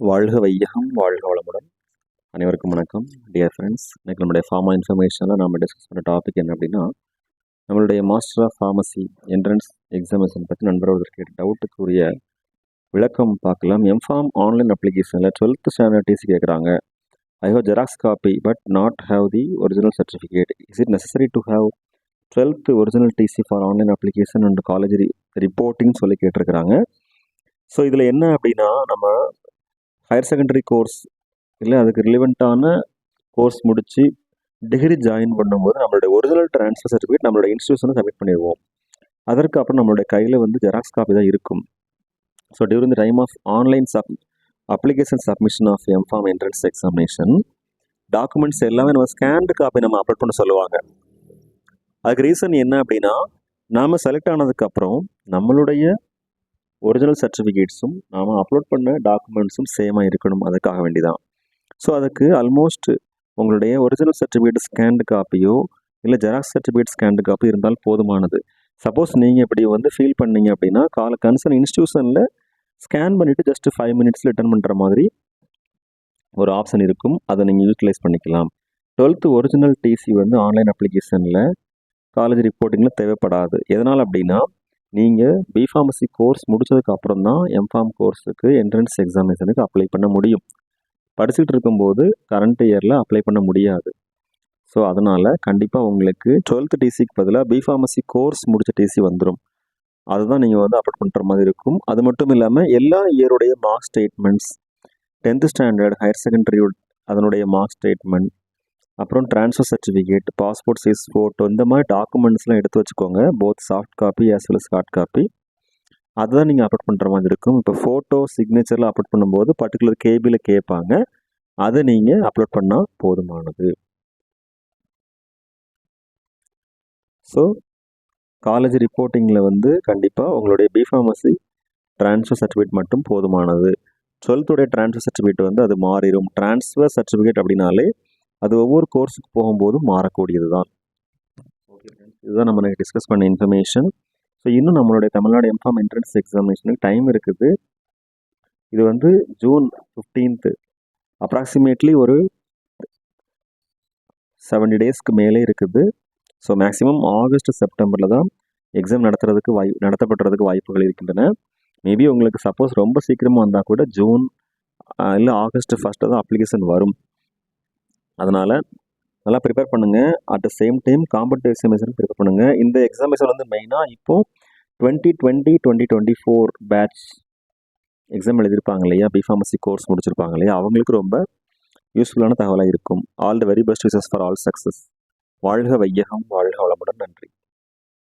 வாழ்க வையகம், வாழ்க வளமுடன். அனைவருக்கும் வணக்கம். டியர் ஃப்ரெண்ட்ஸ், இன்னைக்கு நம்மளுடைய ஃபார்மா இன்ஃபர்மேஷனில் நம்ம டிஸ்கஸ் பண்ண டாபிக் என்ன அப்படின்னா, நம்மளுடைய master of pharmacy entrance examination பற்றி நண்பர்கள் கேட்ட டவுட்டுக்குரிய விளக்கம் பார்க்கலாம். எம்ஃபார்ம் ஆன்லைன் அப்ளிகேஷனில் 12th ஸ்டாண்டர்ட் டிசி கேட்குறாங்க. I have xerox copy but not have the original certificate. Is it necessary to have 12th original TC for online application and college reporting சொல்லி கேட்டிருக்கிறாங்க. So இதில் என்ன அப்படின்னா, நம்ம ஹையர் செகண்டரி கோர்ஸ் இல்லை அதுக்கு ரிலிவெண்ட்டான course முடித்து டிகிரி ஜாயின் பண்ணும்போது நம்மளுடைய ஒரிஜினல் ட்ரான்ஸ்ஃபர் சர்டிஃபிகேட் நம்மளோட இன்ஸ்டியூஷனை சப்மிட் பண்ணிடுவோம். அதற்கு அப்புறம் நம்மளுடைய கையில் ஜெராக்ஸ் காப்பி தான் இருக்கும். So during the time of online application submission of M Pharm entrance examination documents எல்லாமே நம்ம ஸ்கேன்டு காப்பி நம்ம அப்லோட் பண்ண சொல்லுவாங்க. அதுக்கு ரீசன் என்ன அப்படின்னா, நாம் செலக்ட் ஆனதுக்கப்புறம் நம்மளுடைய ஒரிஜினல் சர்டிஃபிகேட்ஸும் நாம் அப்லோட் பண்ண டாக்குமெண்ட்ஸும் சேமாக இருக்கணும், அதுக்காக வேண்டி தான். ஸோ அதுக்கு ஆல்மோஸ்ட் உங்களுடைய ஒரிஜினல் சர்டிஃபிகேட் ஸ்கேன்டு காப்பியோ இல்லை ஜெராக்ஸ் சர்டிஃபிகேட் ஸ்கேன்டு காப்பி இருந்தால் போதுமானது. சப்போஸ் நீங்கள் இப்படி ஃபீல் பண்ணீங்க அப்படின்னா, கன்சர்ன் இன்ஸ்டியூஷனில் ஸ்கேன் பண்ணிவிட்டு ஜஸ்ட் 5 minutes ரிட்டர்ன் பண்ணுற மாதிரி ஒரு ஆப்ஷன் இருக்கும். அதை நீங்கள் யூட்டிலைஸ் பண்ணிக்கலாம். 12th ஒரிஜினல் டிசி ஆன்லைன் அப்ளிகேஷனில் காலேஜ் ரிப்போர்ட்டிங்கில் தேவைப்படாது. எதனால் அப்படின்னா, நீங்கள் பிஃபார்மசி கோர்ஸ் முடித்ததுக்கு அப்புறம் தான் எம்ஃபார்ம் கோர்ஸுக்கு என்ட்ரன்ஸ் எக்ஸாமினேஷனுக்கு அப்ளை பண்ண முடியும். படிச்சுட்டு இருக்கும்போது கரண்ட் இயரில் அப்ளை பண்ண முடியாது. ஸோ அதனால் கண்டிப்பாக உங்களுக்கு 12th டிசிக்கு பதிலாக பிஃபார்மசி கோர்ஸ் முடித்த டிசி வந்துடும். அதுதான் நீங்கள் அப்லோட் பண்ணுற மாதிரி இருக்கும். அது மட்டும் இல்லாமல் எல்லா இயருடைய mark statements, 10th standard, higher secondary அதனுடைய மார்க் ஸ்டேட்மெண்ட், அப்புறம் transfer certificate, passport size photo, இந்த மாதிரி டாக்குமெண்ட்ஸ்லாம் எடுத்து வச்சுக்கோங்க. Both soft copy as well as hard copy. அதுதான் நீங்கள் அப்லோட் பண்ணுற மாதிரி இருக்கும். இப்போ ஃபோட்டோ சிக்னேச்சரில் அப்லோட் பண்ணும்போது பர்டிகுலர் கேபியில் கேட்பாங்க. அதை நீங்கள் அப்லோட் பண்ணால் போதுமானது. ஸோ காலேஜ் ரிப்போர்ட்டிங்கில் கண்டிப்பாக உங்களுடைய பிஃபார்மசி ட்ரான்ஸ்ஃபர் சர்டிஃபிகேட் மட்டும் போதுமானது. 12th ட்ரான்ஸ்ஃபர் சர்டிஃபிகேட் அது மாறிடும். ட்ரான்ஸ்ஃபர் சர்டிஃபிகேட் அப்படின்னாலே அது ஒவ்வொரு கோர்ஸுக்கு போகும்போதும் மாறக்கூடியது தான். ஓகே ஃப்ரெண்ட்ஸ், இதுதான் நம்ம டிஸ்கஸ் பண்ண இன்ஃபர்மேஷன். ஸோ இன்னும் நம்மளுடைய தமிழ்நாடு எம்ஃபார்ம் என்ட்ரன்ஸ் எக்ஸாமினேஷனுக்கு டைம் இருக்குது. இது ஜூன் 15th, அப்ராக்சிமேட்லி ஒரு 70 daysக்கு மேலே இருக்குது. ஸோ மேக்ஸிமம் ஆகஸ்ட் செப்டம்பரில் தான் எக்ஸாம் நடத்தப்படுறதுக்கு வாய்ப்புகள் இருக்கின்றன. மேபி உங்களுக்கு சப்போஸ் ரொம்ப சீக்கிரமாக வந்தால் கூட ஜூன் இல்லை ஆகஸ்ட் 1st தான் அப்ளிகேஷன் வரும். அதனால் நல்லா ப்ரிப்பேர் பண்ணுங்கள். At the same time competitive examination prepare பண்ணுங்கள். இந்த எக்ஸாமினேஷன் மெயினாக இப்போது 2020-2024 பேட்ச் எக்ஸாம் எழுதியிருப்பாங்க இல்லையா, பிஃபார்மசி கோர்ஸ் முடிச்சிருப்பாங்க இல்லையா, அவங்களுக்கு ரொம்ப யூஸ்ஃபுல்லான தகவலாக இருக்கும். All the very best wishes for all success. வாழ்க வையகம், வாழ்க வளமுடன். நன்றி.